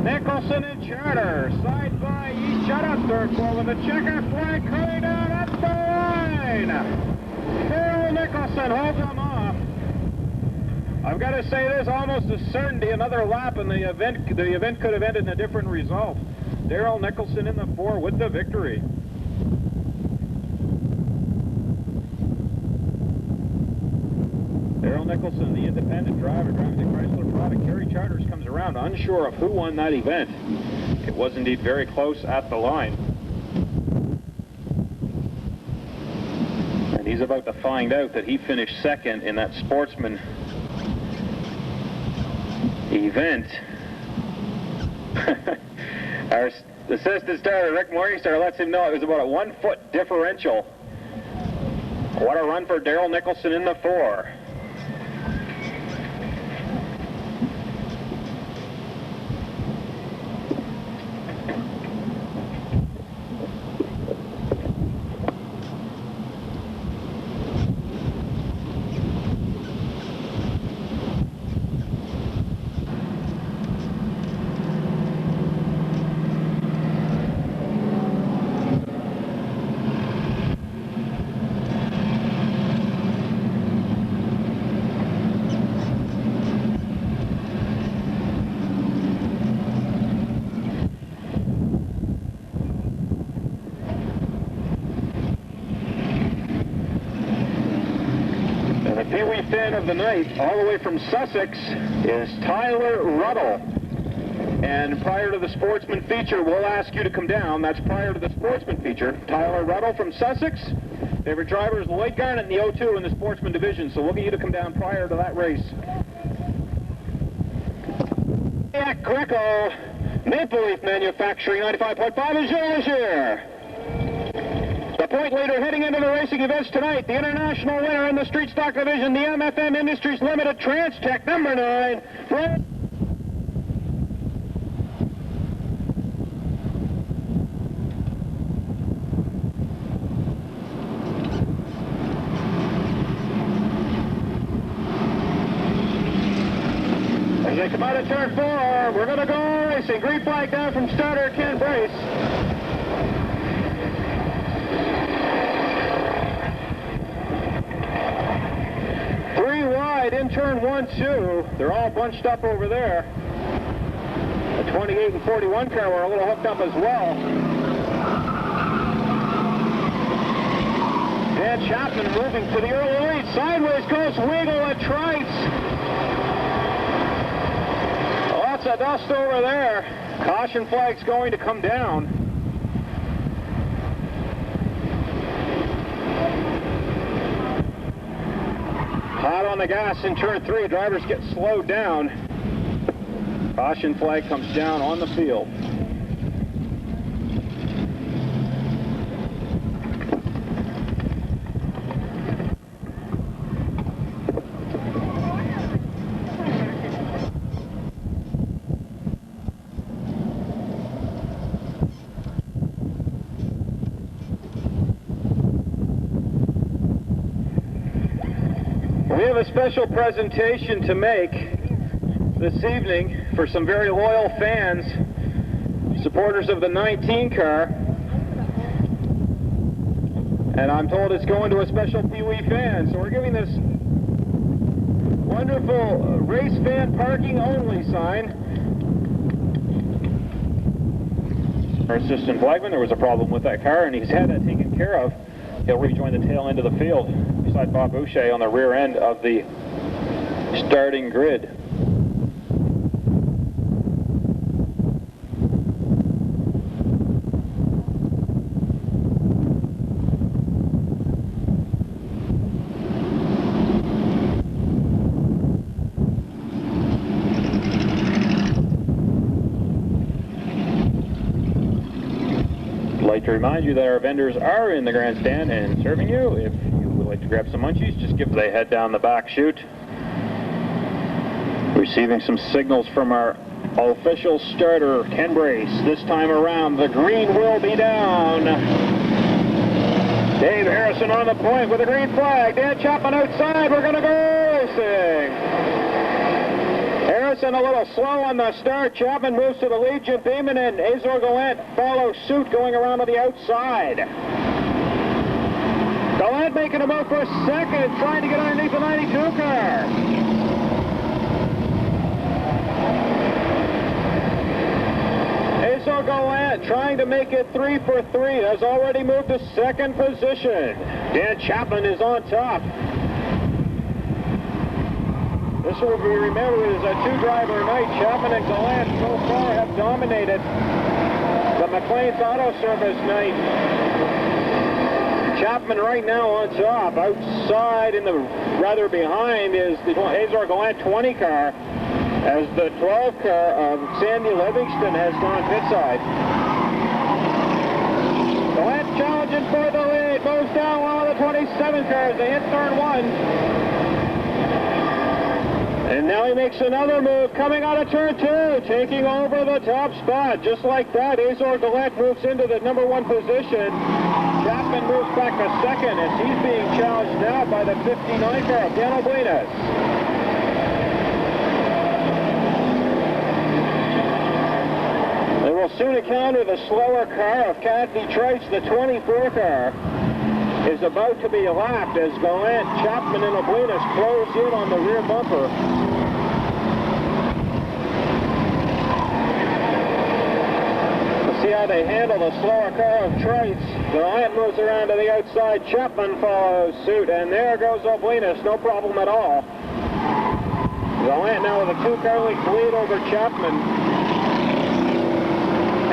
Nicholson and Charter side by each out of third 4 with a checker flag coming down at the line. Daryl Nicholson holds them off. I've got to say, there's almost a certainty another lap in the event could have ended in a different result. Daryl Nicholson in the 4 with the victory. Daryl Nicholson, the independent driver driving the Chrysler product. Terry Charters comes around unsure of who won that event. It was indeed very close at the line. And he's about to find out that he finished second in that Sportsman event. Our assistant starter, Rick Morningstar, lets him know it was about a 1-foot differential. What a run for Daryl Nicholson in the 4. Fan of the night, all the way from Sussex, is Tyler Ruddle. And prior to the Sportsman feature, we'll ask you to come down. That's prior to the Sportsman feature. Tyler Ruddle from Sussex. Favorite driver is Lloyd Garnett in the 02 in the Sportsman division, so we'll get you to come down prior to that race. Jack Greco, Maple Leaf Manufacturing, 95.5 is yours here. The point leader heading into the racing events tonight, the international winner in the street stock division, the MFM Industries Limited Trans-Tech number 9. As they come out of turn 4, we're going to go racing. Green flag down from starter Ken Brace. wide in turn 1-2. They're all bunched up over there. The 28 and 41 car were a little hooked up as well. Dan Chapman moving to the early lead. Sideways goes Weigel at Trites. Lots of dust over there. Caution flag's going to come down. Hot on the gas in turn 3. Drivers get slowed down. Caution flag comes down on the field. We have a special presentation to make this evening for some very loyal fans, supporters of the 19 car. And I'm told it's going to a special Pee Wee fan. So we're giving this wonderful race fan parking only sign. Our assistant flagman, there was a problem with that car and he's had that taken care of. He'll rejoin the tail end of the field beside Bob Boucher on the rear end of the starting grid. I'd like to remind you that our vendors are in the grandstand and serving you. If you would like to grab some munchies, just give the head down the back chute. Receiving some signals from our official starter, Ken Brace. This time around, the green will be down. Dave Harrison on the point with a green flag. Dan Chapman outside. We're going to go racing. Harrison a little slow on the start. Chapman moves to the lead. Jim Beeman and Azor Gallant follow suit going around on the outside. Gallant making a move for a second, trying to get underneath the 92 car. Azor Gallant trying to make it 3 for 3. Has already moved to second position. Dan Chapman is on top. This will be remembered as a two-driver night. Chapman and Gallant so far have dominated the McLean's Auto Service night. Chapman right now on top. Outside, rather behind, is the Azor Gallant 20 car, as the 12 car of Sandy Livingston has gone pit side. Gallant challenging for the lead. Moves down one of the 27 cars. They hit turn 1. And now he makes another move coming out of turn 2, taking over the top spot. Just like that, Azor Gallant moves into the number 1 position. Chapman moves back to second as he's being challenged now by the 59 car of Dan Oblinas. They will soon encounter the slower car of Kathy Trice. The 24 car is about to be lapped as Gallant, Chapman, and Oblinas close in on the rear bumper. Let's see how they handle the slower car of Trice. Gallant moves around to the outside. Chapman follows suit, and there goes Oblinas. No problem at all. Gallant now with a 2-car lead over Chapman.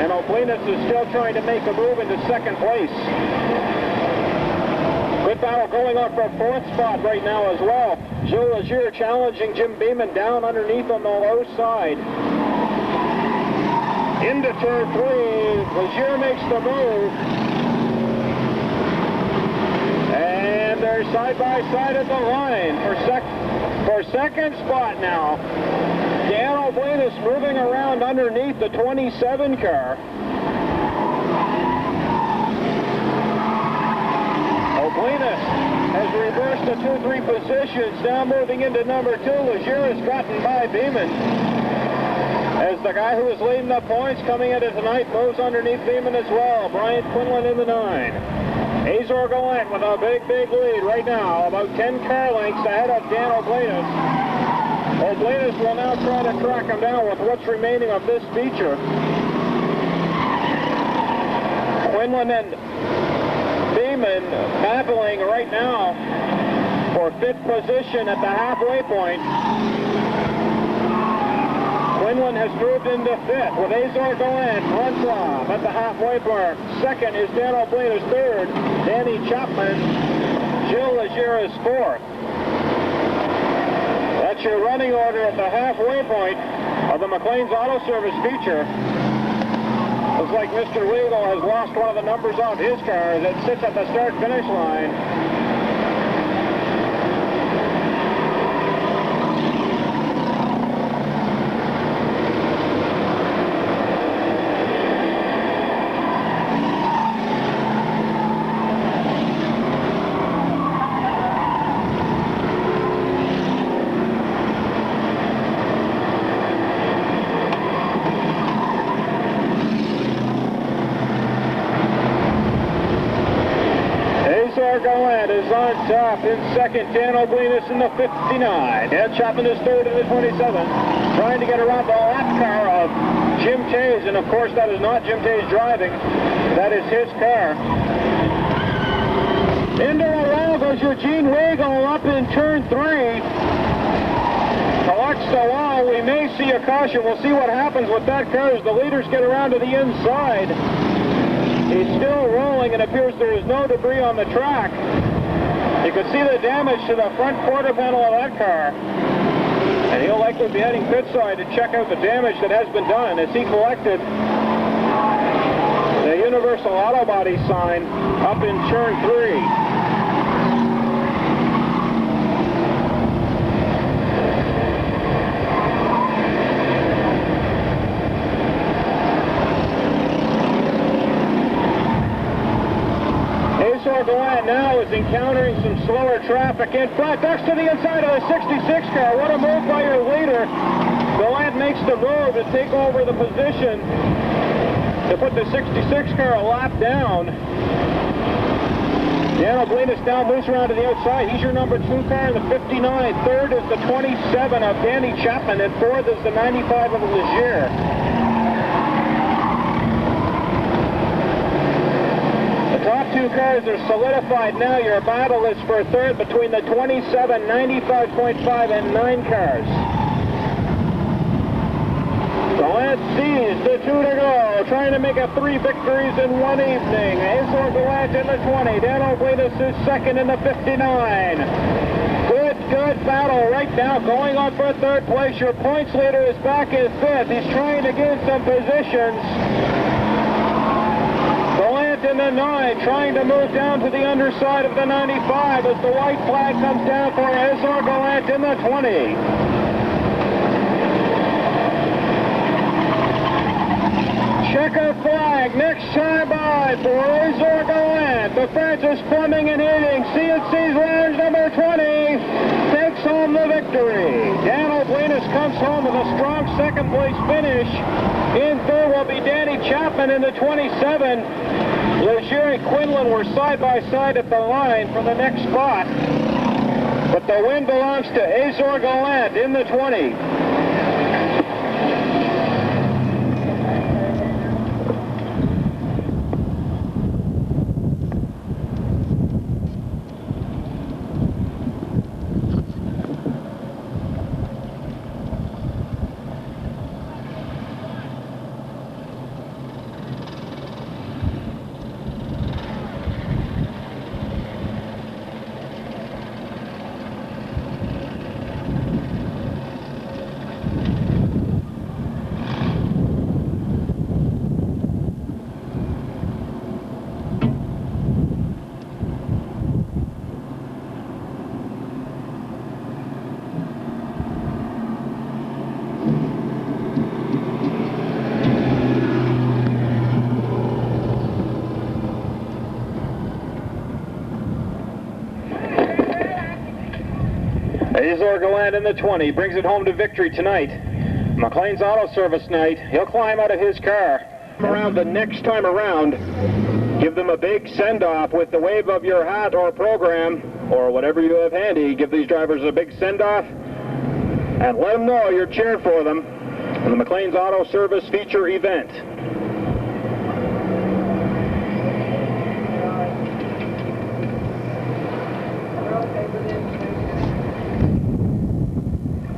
And Oblinas is still trying to make a move into second place. Good battle going on for a 4th spot right now as well. Joe Legier challenging Jim Beeman down underneath on the low side. Into turn 3. Legier makes the move. And they're side by side at the line for second spot now. Dan Oblinas moving around underneath the 27 car. Oblinas has reversed the 2-3 positions, now moving into number 2. Legier has gotten by Beeman. As the guy who is leading the points coming into tonight moves underneath Beeman as well. Bryant Quinlan in the 9. Azor Gallant with a big lead right now, about 10 car lengths ahead of Dan Oblatus. Oblatus will now try to track him down with what's remaining of this feature. Quinlan and Beeman battling right now for 5th position at the halfway point. Quinlan has moved into 5th with Azor Gallant, Runslaw at the halfway mark. 2nd is Dan Oblatus. 3rd, Danny Chapman. Gilles Leger is 4th. That's your running order at the halfway point of the McLean's Auto Service feature. Looks like Mr. Weigel has lost one of the numbers off his car that sits at the start-finish line. Gallant is on top in 2nd, Dan Oblatus in the 59. Dan Chapman is 3rd in the 27. Trying to get around the lap car of Jim Tays, and of course that is not Jim Tays driving. That is his car. Into a wall goes Eugene Weigel up in turn 3. Collects the wall. We may see a caution. We'll see what happens with that car as the leaders get around to the inside. He's still rolling. It appears there is no debris on the track. You can see the damage to the front quarter panel of that car. And he'll likely be heading pit side to check out the damage that has been done as he collected the Universal Auto Body sign up in turn 3. Gallant now is encountering some slower traffic in front. Ducks to the inside of the 66 car. What a move by your leader. Gallant makes the move to take over the position to put the 66 car a lap down. Dan Oblatus now moves around to the outside. He's your number 2 car in the 59. 3rd is the 27 of Danny Chapman, and 4th is the 95 of Leger. Top 2 cars are solidified now. Your battle is for 3rd between the 27, 95.5, and 9 cars. Gallant sees the 2 to go, trying to make it 3 victories in one evening. Azor Gallant in the 20. Dan Oblatus is 2nd in the 59. Good battle right now, going on for 3rd place. Your points leader is back in 5th. He's trying to gain some positions. In the 9, trying to move down to the underside of the 95 as the white flag comes down for Azor Gallant in the 20. Checker flag, next time by for Azor Gallant. The Francis Fleming and Eating CNC's Lounge number 20 takes home the victory. Dan Oblatus comes home with a strong 2nd place finish. In 3rd will be Danny Chapman in the 27. Leger and Quinlan were side by side at the line for the next spot. But the win belongs to Azor Gallant in the 20. Azor Gallant in the 20 brings it home to victory tonight. McLean's Auto Service night. He'll climb out of his car around the next time around. Give them a big send-off with the wave of your hat or program or whatever you have handy. Give these drivers a big send-off and let them know you're cheering for them in the McLean's Auto Service feature event.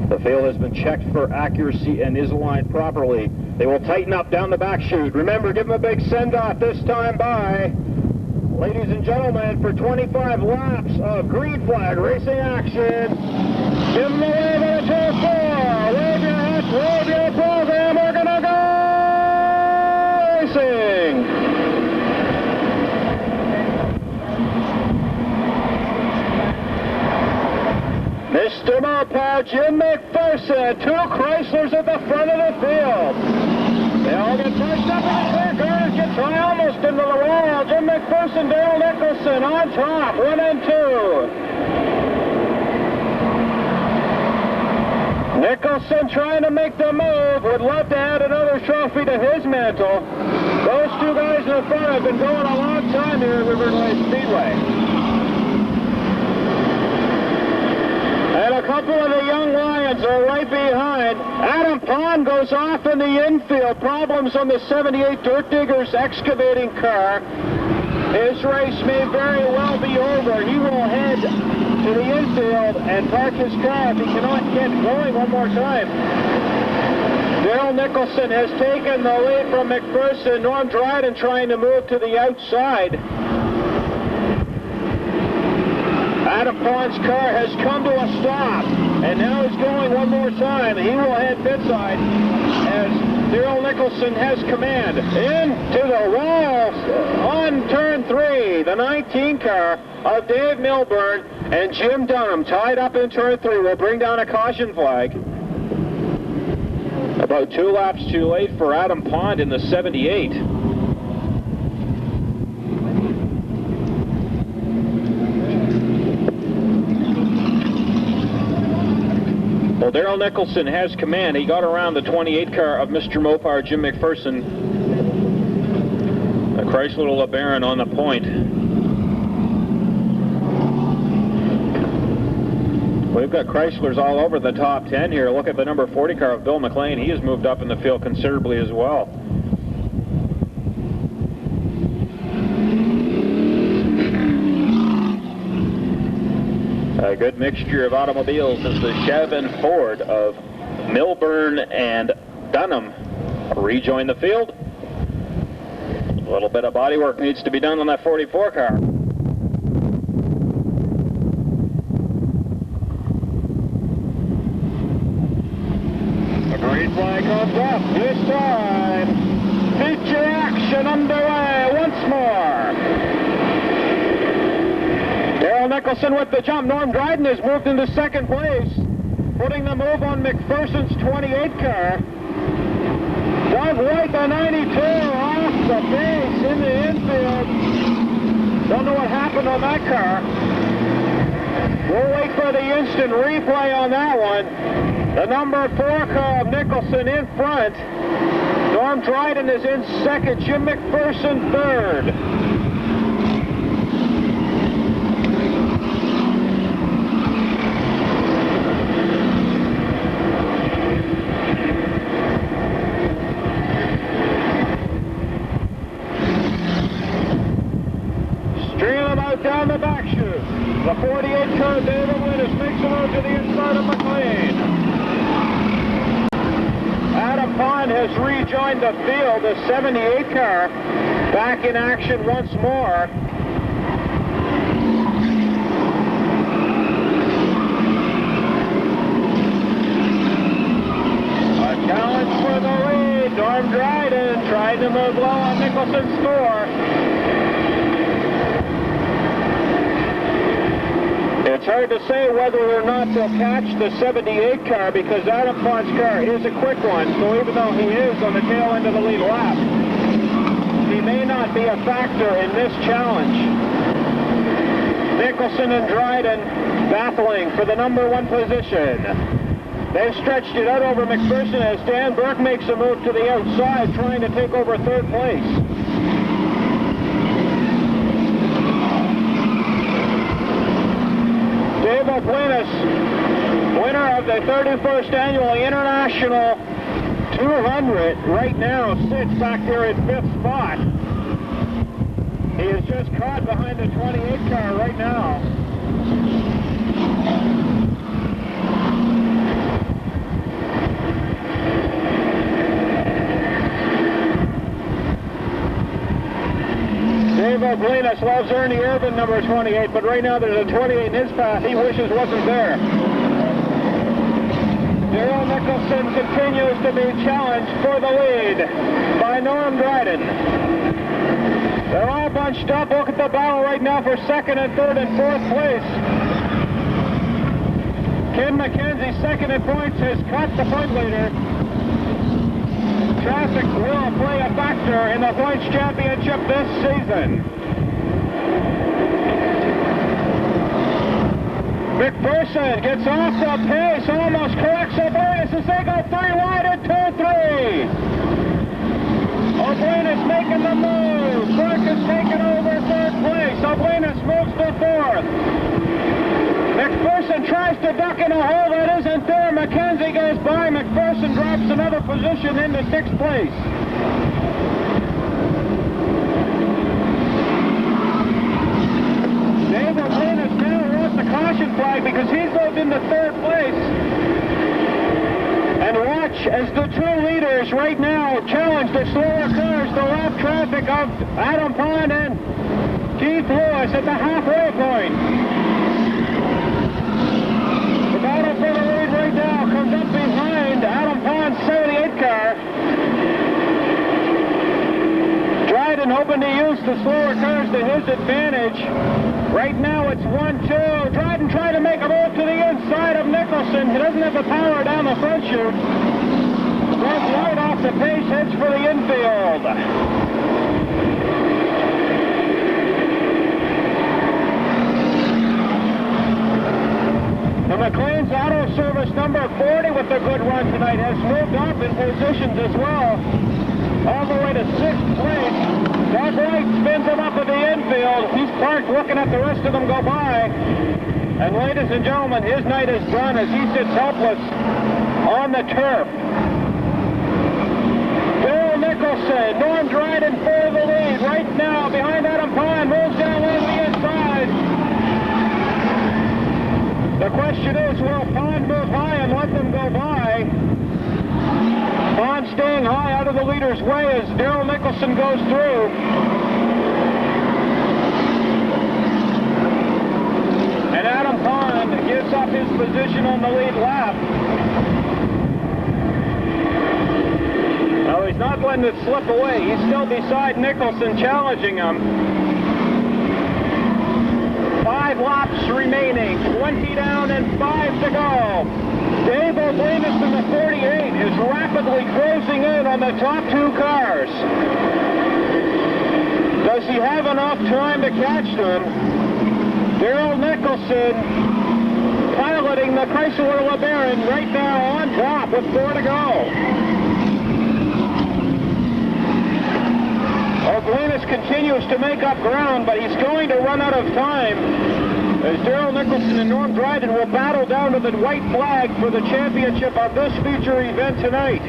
The field has been checked for accuracy and is aligned properly. They will tighten up down the back chute. Remember, give them a big send-off this time by, ladies and gentlemen, for 25 laps of green flag racing action. Give them a wave at a 2-4. Wave your hats, wave your program. We're going to go racing. Mr. Mopar, Jim McPherson, 2 Chryslers at the front of the field. They all get pushed up in the clear. Cars get try almost into the wall. Jim McPherson, Dale Nicholson on top, 1 and 2. Nicholson trying to make the move. Would love to add another trophy to his mantle. Those 2 guys in the front have been going a long time here at Riverdale Speedway. And a couple of the young Lions are right behind. Adam Pond goes off in the infield. Problems on the 78 Dirt Diggers excavating car. His race may very well be over. He will head to the infield and park his car if he cannot get going one more time. Daryl Nicholson has taken the lead from McPherson. Norm Dryden trying to move to the outside. Adam Pond's car has come to a stop, and now he's going one more time. He will head pidside as Daryl Nicholson has command. Into the wall on turn 3, the 19 car of Dave Milburn and Jim Dunham tied up in turn 3 will bring down a caution flag. About 2 laps too late for Adam Pond in the 78. Well, Daryl Nicholson has command. He got around the 28 car of Mr. Mopar, Jim McPherson. The Chrysler LeBaron on the point. We've got Chryslers all over the top 10 here. Look at the number 40 car of Bill McLean. He has moved up in the field considerably as well. A good mixture of automobiles as the Chev and Ford of Milburn and Dunham rejoin the field. A little bit of body work needs to be done on that 44 car. The green flag comes up this time. Feature action underway once more. Daryl Nicholson with the jump. Norm Dryden has moved into second place, putting the move on McPherson's 28 car. Doug White, the 92, off the base in the infield. Don't know what happened on that car. We'll wait for the instant replay on that one. The number 4 car of Nicholson in front. Norm Dryden is in second. Jim McPherson third. Down the back chute. The 48 car David Winnis makes a move to the inside of McLean. Adam Pond has rejoined the field. The 78 car back in action once more. A challenge for the lead. Norm Dryden trying to move low on Nicholson's score. It's hard to say whether or not they'll catch the 78 car because Adam Pond's car is a quick one, so even though he is on the tail end of the lead lap, he may not be a factor in this challenge. Nicholson and Dryden battling for the number 1 position. They've stretched it out over McPherson as Dan Burke makes a move to the outside, trying to take over third place. Dave O'Blinis, winner of the 31st Annual International 200, right now sits back there in 5th spot. He is just caught behind the 28 car right now. Dave O'Blinis loves Ernie Irvin, number 28, but right now there's a 28 in his path he wishes wasn't there. Daryl Nicholson continues to be challenged for the lead by Norm Dryden. They're all bunched up. Look at the battle right now for 2nd and 3rd and 4th place. Ken McKenzie, 2nd in points, has caught the point leader. Traffic will play a factor in the points championship this season. McPherson gets off the pace, almost corrects O'Blinis as they go 3 wide in turn 3. O'Blinis making the move. Burke is taking over 3rd place. O'Blinis moves to 4th. McPherson tries to duck in a hole that isn't there. McKenzie goes by. McPherson drops another position into 6th place. Dave O'Blinis now wants the caution flag because he's moved into 3rd place. And watch as the 2 leaders right now challenge the slower cars, the lap traffic of Adam Pond and Keith Lewis at the halfway point. The battle for the lead right now comes up behind Adam Pond's 78 car. Dryden hoping to use the slower cars to his advantage. Right now it's 1-2. Dryden trying to make a move to the inside of Nicholson. He doesn't have the power down the front chute. Goes right off the pace, heads for the infield. The McLean's Auto Service number 40 with a good run tonight has moved up in positions as well. All the way to 6th place. Doug White spins him up at the infield. He's parked looking at the rest of them go by. And ladies and gentlemen, his night is done as he sits helpless on the turf. Daryl Nicholson, Norm Dryden for the lead right now behind Adam Pond, moves down on the inside. The question is, will Pond move high and let them go by? Pond staying high out of the leader's way as Daryl Nicholson goes through. And Adam Pond gives up his position on the lead lap. Now he's not letting it slip away. He's still beside Nicholson, challenging him. 5 laps remaining, 20 down and 5 to go. Dave O'Blinis in the 48 is rapidly closing in on the top 2 cars. Does he have enough time to catch them? Daryl Nicholson piloting the Chrysler LeBaron right now on top with 4 to go. O'Blinis continues to make up ground, but he's going to run out of time as Daryl Nicholson and Norm Dryden will battle down to the white flag for the championship of this feature event tonight.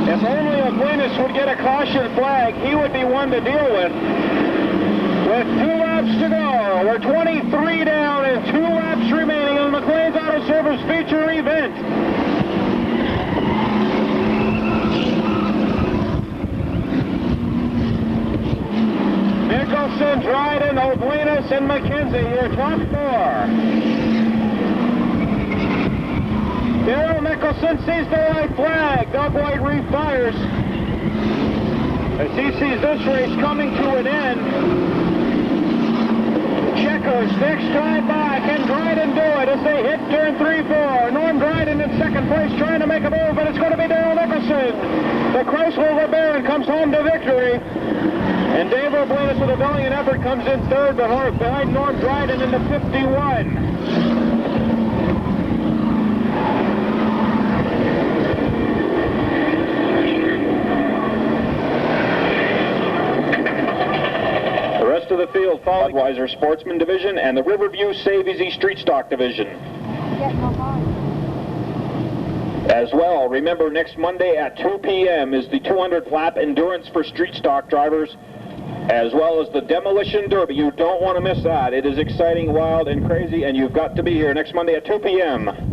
If only O'Blinis would get a caution flag, he would be one to deal with. With 2 laps to go, we're 23 down and 2 laps remaining in the McLean's Auto Service feature event. Nicholson, Dryden, O'Blinis, and McKenzie, your top 4. Daryl Nicholson sees the white flag. Doug White refires as he sees this race coming to an end. Checkers, next drive by. Can Dryden do it as they hit turn 3-4? Norm Dryden in 2nd place trying to make a move, but it's going to be Daryl Nicholson. The Chrysler LeBaron comes home to victory. And Dave O'Blinis with a valiant effort comes in 3rd behind Norm Dryden in the 51. Equalizer Sportsman Division and the Riverview Save Easy Street Stock Division. As well, remember next Monday at 2 p.m. is the 200 lap endurance for street stock drivers, as well as the Demolition Derby. You don't want to miss that. It is exciting, wild, and crazy, and you've got to be here next Monday at 2 p.m.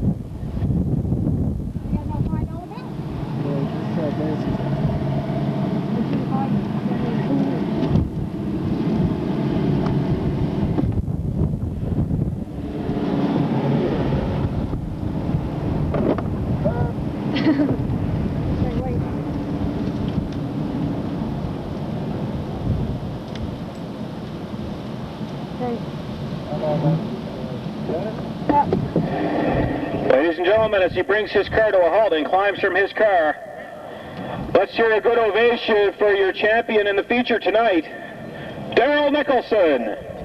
Ladies and gentlemen, as he brings his car to a halt and climbs from his car, let's hear a good ovation for your champion in the feature tonight, Daryl Nicholson.